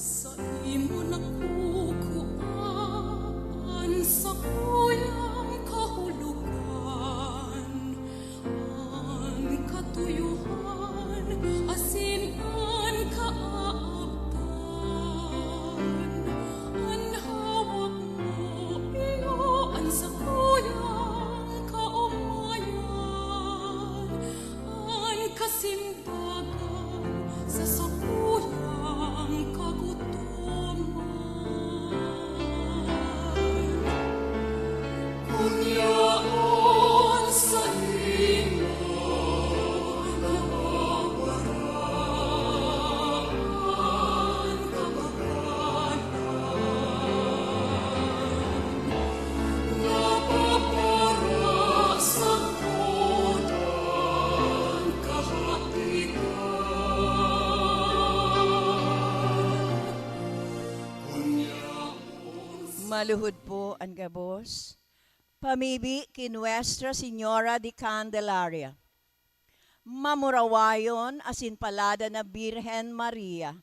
Sa imo nakukuan sa kuyang kahulugan, ang katuyuhan, asin ang kaabtan. Ang hawak mo iyo ang sa kuyang kaumayan, ang kasimbagan sa sakuyang kagutuman. Kunyaon sa imo nabawaran kapagalan, napapara sa kutan kahatikan. Kunyaon Maluhod po ang gabos. Pamibi ki Nuestra Señora de Candelaria. Mamurawayon asin palada na Birhen Maria.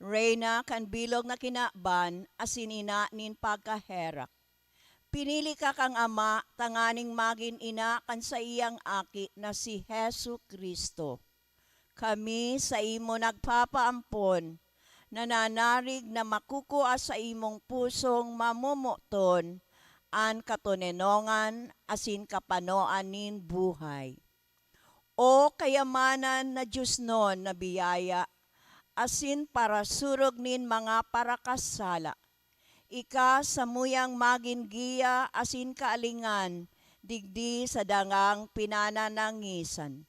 Reyna kan bilog na kinaban asin ina nin pagkaherak. Pinili ka kang ama, tanganing magin ina kan sa iyang aki na si Hesu Kristo. Kami sa imo nagpapaampon, nananarig na makukua sa imong pusong mamumuton, an katunenongan asin kapanoan nin buhay. O kayamanan na Diyos non na biyaya, asin para surog nin mga parakasala. Ika sa muyang magin giya asin kaalingan, digdi sa dangang pinananangisan.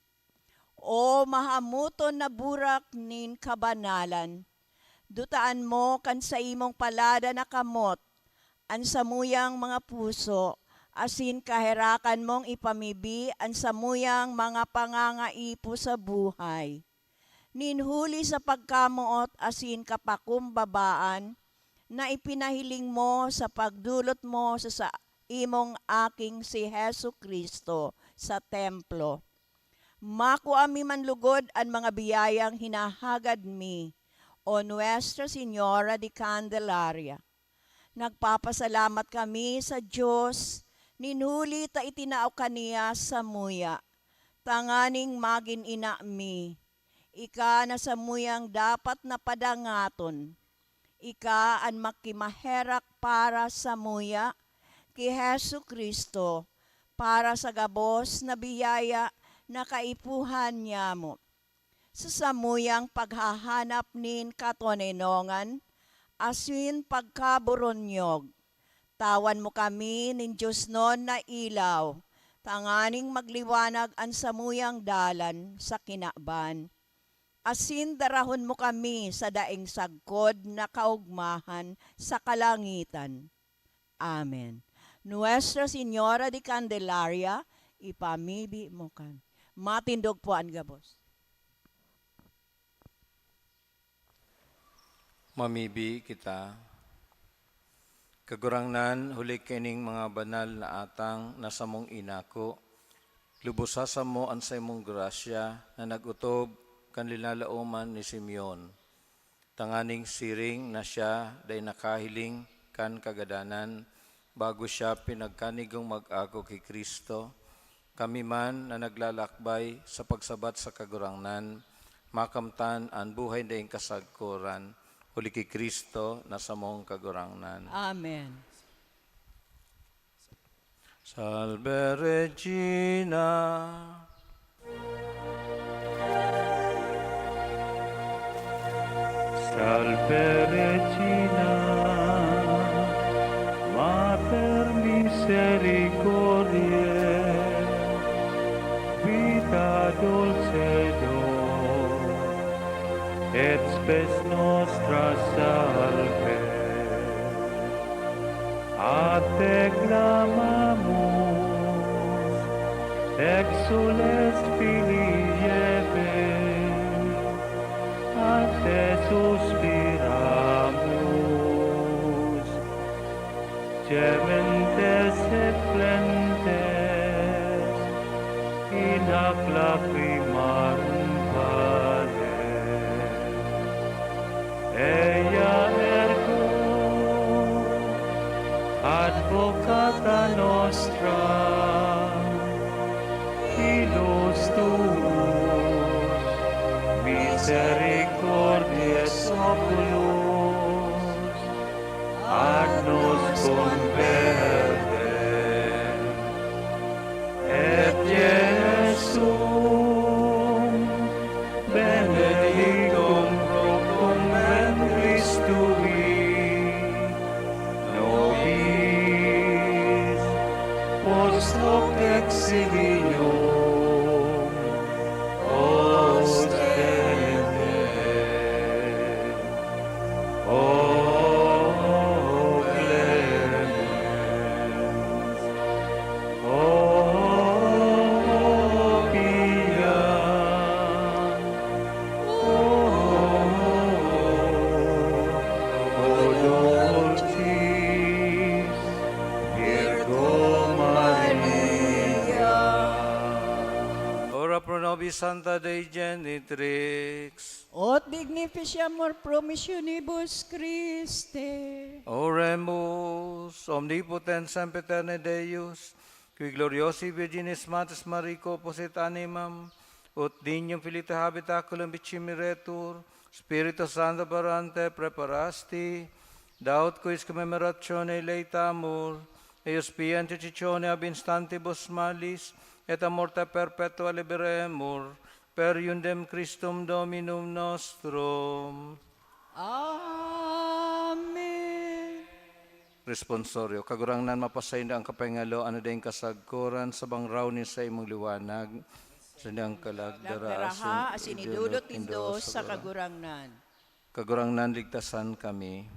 O mahamuton na burak nin kabanalan, dutaan mo kan sa imong palada na kamot, an samuyang mga puso, asin kaherakan mong ipamibi ang samuyang mga pangangaipo sa buhay. Ninhuli sa pagkamuot asin kapakumbabaan, na ipinahiling mo sa pagdulot mo sa imong aking si Hesu Kristo sa templo. Makuha mi manlugod ang mga biyayang hinahagad mi, o Nuestra Señora de Candelaria. Nagpapasalamat kami sa Diyos, ninhuli ta itinao kaniya sa muya, tanganing magin ina mi. Ika na sa muyang dapat na padangaton, ika ang makimaherak para sa muya, ki Hesu Kristo, para sa gabos na biyaya na kaipuhan niya mo. Sa samuyang paghahanap nin katonenongan, asin pagkaburonyog, tawan mo kami nin Diyos non na ilaw, tanganing magliwanag ang samuyang dalan sa kinaban. Asin darahon mo kami sa daing sagkod na kaugmahan sa kalangitan. Amen. Nuestra Señora de Candelaria, ipamibi mo kan. Matindog po ang gabos. Mamibi kita. Kagurangnan, huli kining mga banal na atang nasa mong inako. Lubusasa mo ang sa imong grasya na nagutob kan linalauman ni Simeon. Tanganing siring na siya day nakahiling kan kagadanan bago siya pinagkanigong mag-ako kay Kristo. Kami man na naglalakbay sa pagsabat sa kagurangnan, makamtan ang buhay daing kasagkuran, huli kay Kristo na sa mong kagurangnan. Amen. Salve Regina, Salve Regina, Mater misericordiae, vita dulcedo, et spes nostra salve. A te clamamus, exules filii Eve, a te suspiramus, gementes et plentes, in hac lacrimarum vale. Ea ergo, advocata nostra, ilus tuus, misericordias oculus, ad nos converte, et Jesum benedictum fructum ventris tui, nobis post hoc exilium ostende. O clemens, O pia, O dulcis Virgo Maria. Santa Dei Genitrix. Ot dignificiamur promissionibus Christe. Oremus, omnipotens sempiterne Deus, qui gloriosi Virginis Matis Marico posit animam, ut dignum filita habitaculum vicimiretur, Spiritus Sancto parante preparasti, daut quis commemoratione leitamur, eius piante cicione ab instantibus malis, et a morte perpetua liberemur, per iundem Christum Dominum nostrum. Amen. Responsorio, kagurangnan mapasayin ang kapengalo, ano din kasagkuran, sabang raw ni sa imong liwanag, sindang Lagdaraha asin idulot indo sa kagurangnan. Kagurangnan ligtasan kami,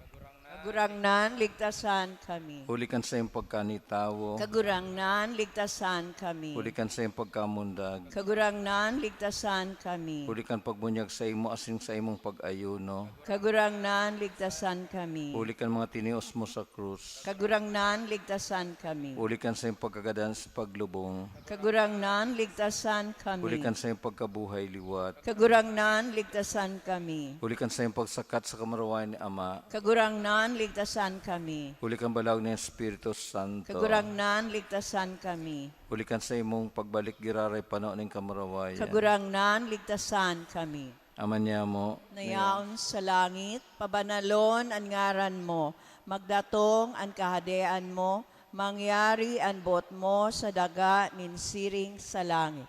Kagurangnan, ligtasan kami. hulikan sa iyong pagkanitawo, Kagurangnan, ligtasan kami. hulikan sa iyong pagkamundag, Kagurangnan, ligtasan kami. hulikan pagbunyag sa imo asin sa imong pag-ayuno, Kagurangnan, ligtasan kami. hulikan mga tinios mo sa krus, Kagurangnan, ligtasan kami. hulikan sa iyong pagkagadan sa paglubong, Kagurangnan, ligtasan kami. hulikan sa iyong pagkabuhay liwat, Kagurangnan, ligtasan kami. hulikan sa iyong pagsakat sa kamarawan ni Ama, Kagurangnan, ligtasan kami. hulikan balag ng Espiritu Santo, Kagurangnan, ligtasan kami. hulikan sa imong pagbalik giraray pano ng kamarawayan. Kagurangnan, ligtasan kami. Aman niya mo, Nayaon sa langit, pabanalon ang ngaran mo, magdatong ang kahadean mo, mangyari ang bot mo sa daga ninsiring sa langit.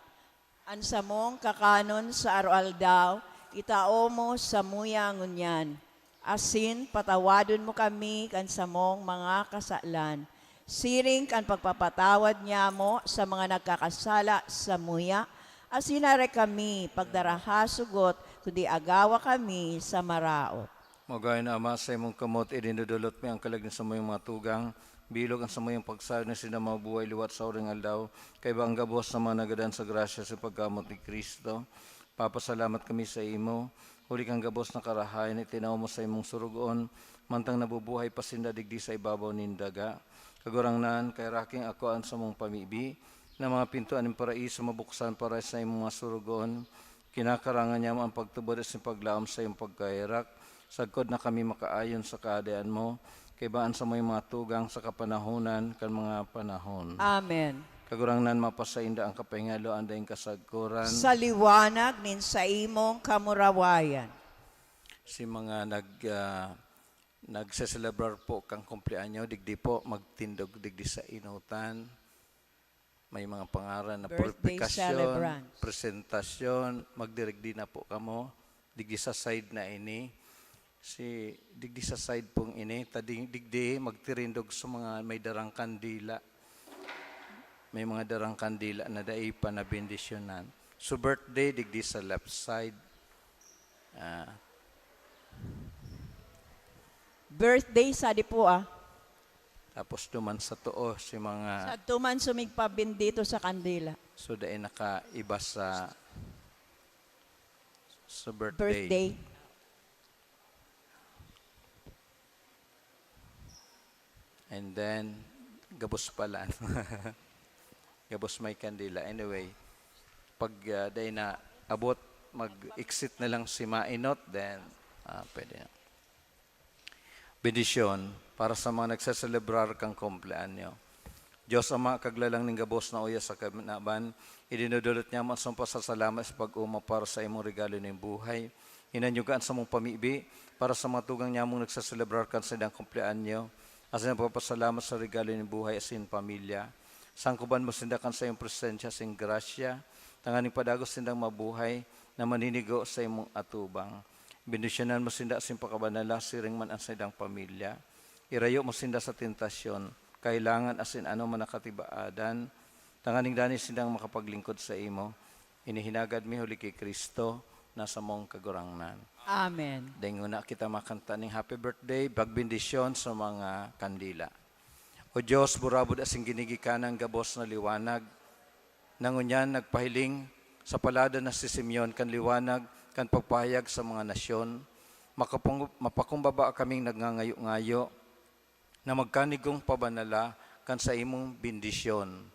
Ang samong kakanon sa araw-aldaw, itao mo sa muyangon yan. Asin, patawadon mo kami kan samong mga kasalan. Siring kan pagpapatawad niya mo sa mga nagkakasala sa muya. Asinare kami, pagdarahasugot, kundi agawa kami sa maraot. magay na Ama sa imong kamot, idinudulot mi ang kalagin sa mayong mga tugang, bilog ang sa mayong pagsayod na sila mabuhay liwat sa oring aldaw, kay ba ang gabos sa mga nagadan sa grasya sa pagkamot ni Kristo. Papasalamat kami sa imo, huli kang gabos na karahayan, itinaw mo sa imong surugoon, mantang nabubuhay pa sinda digdi sa ibabaw nindaga. Kagurangnan, kay raking ako ang sa mong pamibi, na mga pintuan ng paraiso mabuksan para sa imong mga surugoon. Kinakarangan niya mo ang pagtubod at paglaom sa iyong pagkairak. Sagkod na kami makaayon sa kaadaan mo, kay baan sa may mga tugang sa kapanahunan kan mga panahon. Amen. Kagurangnan mapasainda ang kapahingalo andaing kasagkuran. Sa liwanag nin sa imong kamurawayan. Si mga nagse-celebrar po kang kumpleanyo, digdi po magtindog digdi sa inutan. May mga pangaran na Birthday purifikasyon, celebrants. presentasyon, magdirigdi na po kamo, digdi sa side na ini. Si digdi sa side pong ini, digdi magtirindog sa mga may darang kandila. May mga darang kandila na daipa na bendisyonan. So birthday, digdi sa left side. Birthday sa di po Tapos duman sa tuo si mga Sa tuman sumigpabin dito sa kandila. so dahil nakaiba sa birthday. Birthday. And then gabos pala. Gabos may kandila. Anyway, pag dahil na abot, mag-exit na lang si Mainot, then pwede na. Bendisyon para sa mga nagsaselebrar kang kumpleanyo. Diyos Ama, kaglalang ning gabos na uya sa kabinaban, idinudulot niya man sa pasasalamat sa pag-uma para sa imong regalo ng buhay. Hinanyugaan sa mong pamibi para sa mga tugang niya mong nagsaselebrar kan sa idang kumpleanyo. Asin ang papasalamat sa regalo ng buhay asin pamilya. Sangkuban mo sindakan sa iyong presensya sing grasya, tanganing padagos sindang mabuhay na maninigo sa imong atubang. Bendisyonan mo sinda sing pakabanala, siring man ang sa idang pamilya. Irayo mo sinda sa tentasyon, kailangan asin ano man nakatibaadan, tanganing dani sindang makapaglingkod sa imo. Inihinagad mi huli kay Kristo, nasa mong kagurangnan. Amen. Dahil una kita makanta ng happy birthday, bagbendisyon sa mga kandila. O Diyos, burabod asing ginigikan ng gabos na liwanag. Nangunyan, nagpahiling sa palada na si Simeon kan liwanag, kan pagpahayag sa mga nasyon. Mapakumbaba kaming nagngangayo-ngayo na magkanigong pabanala kan sa imong bendisyon.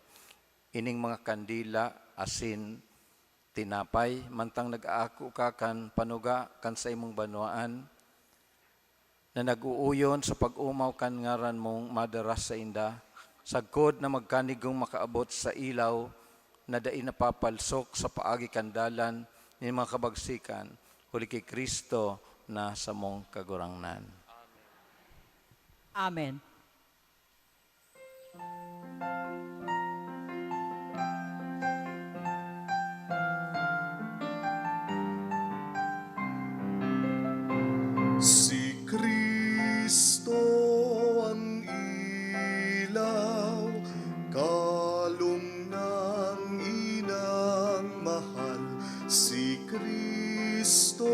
Ining mga kandila, asin, tinapay, mantang nag-aako ka kan panuga kan sa imong banwaan, na nag-uuyon sa pag-umaw kan ngaran mong madaras sa inda, sagkod na magkanigong makaabot sa ilaw, na dai napapalsok sa paagi kandalan ni mga kabagsikan, huli kay Kristo na sa mong kagurangnan. Amen. Si Kristo ang ilaw, kalong ng inang mahal. Si Kristo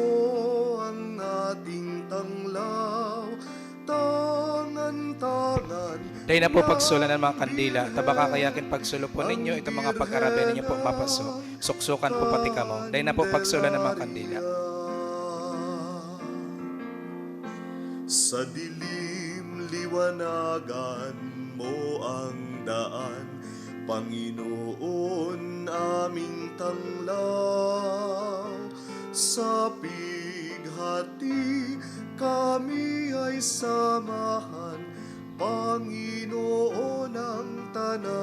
ang ating tanglaw, tangan-tangan. Dahil na po pagsulan ng mga kandila, tabaka kayakin pagsulo po ninyo, itong mga pag-arabe ninyo po mapaso, suksukan po pati kamo. Dahil na po pagsulan ng mga kandila. Sa dilim liwanagan mo ang daan, Panginoon aming tanglaw. Sa pighati kami ay samahan, Panginoon ang tanan.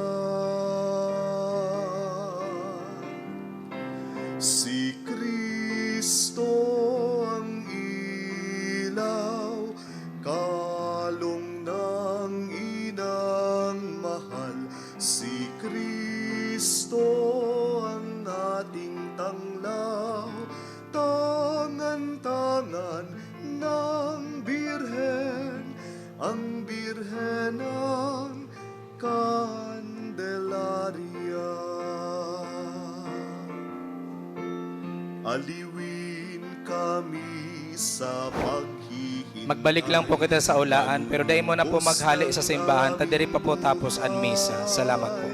Si Kristo ang ilaw, kalong ng inang mahal. Si Kristo ang ating tanglaw, tangan-tangan ng Birhen, ang Birhen ng Candelaria. Aliwin kami sa paghihinay. Magbalik lang po kita sa ulaan, pero dahil mo na po maghali sa simbahan, tadiri pa po tapos ang misa. Salamat po.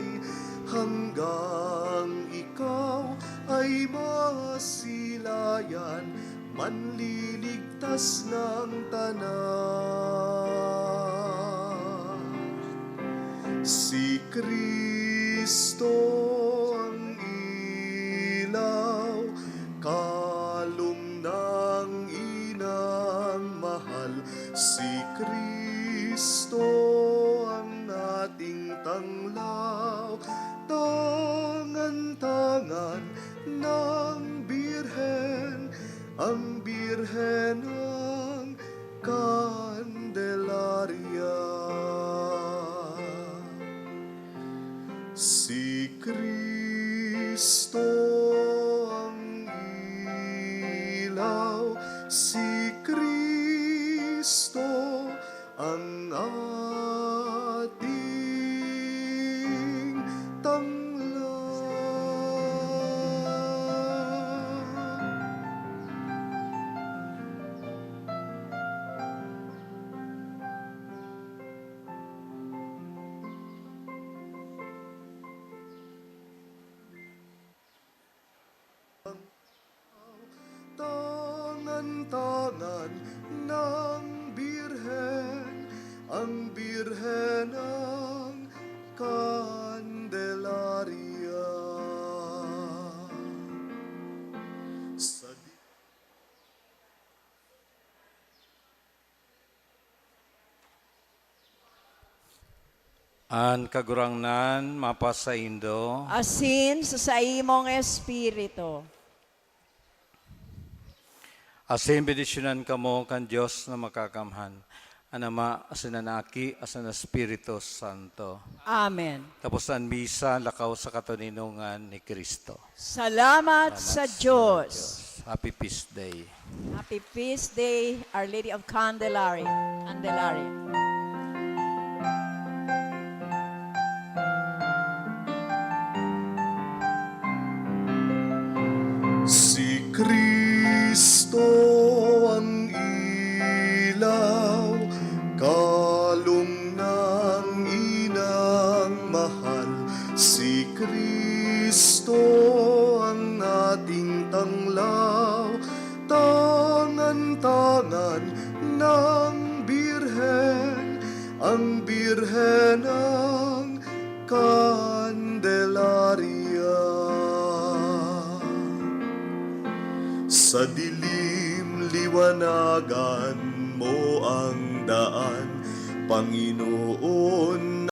Hanggang ikaw ay masilayan, manliligtas ng tanan. Si Kristo ang ilaw, kalong ng inang mahal. Si Kristo ang ating tanglaw, tangan-tangan ng Birhen, ang Birhen ng Candelaria. Si Kristo ang ilaw, si Kristo ang ating tanglaw. Tangan-tangan ng Birhen, ang Birhen ng Candelaria. Sa An kagurangnan mapasaindo, Asin sa imong espiritu. asin bendisyonan kamo kan Dios na makakamhan, ang Ama, asan Aki, asan Espiritu Santo. Amen. Tapos ang misa, lakaw sa katuninungan ni Kristo. Salamat sa Diyos. Happy Peace Day. Happy Feast Day, Our Lady of Candelaria. Si Kristo ang ilaw, kalong ng inang mahal. Si Kristo ang ating tanglaw, tangan-tangan ng Birhen, ang Birhen ng Candelaria. Sa dilim liwanagan mo ang daan, Panginoon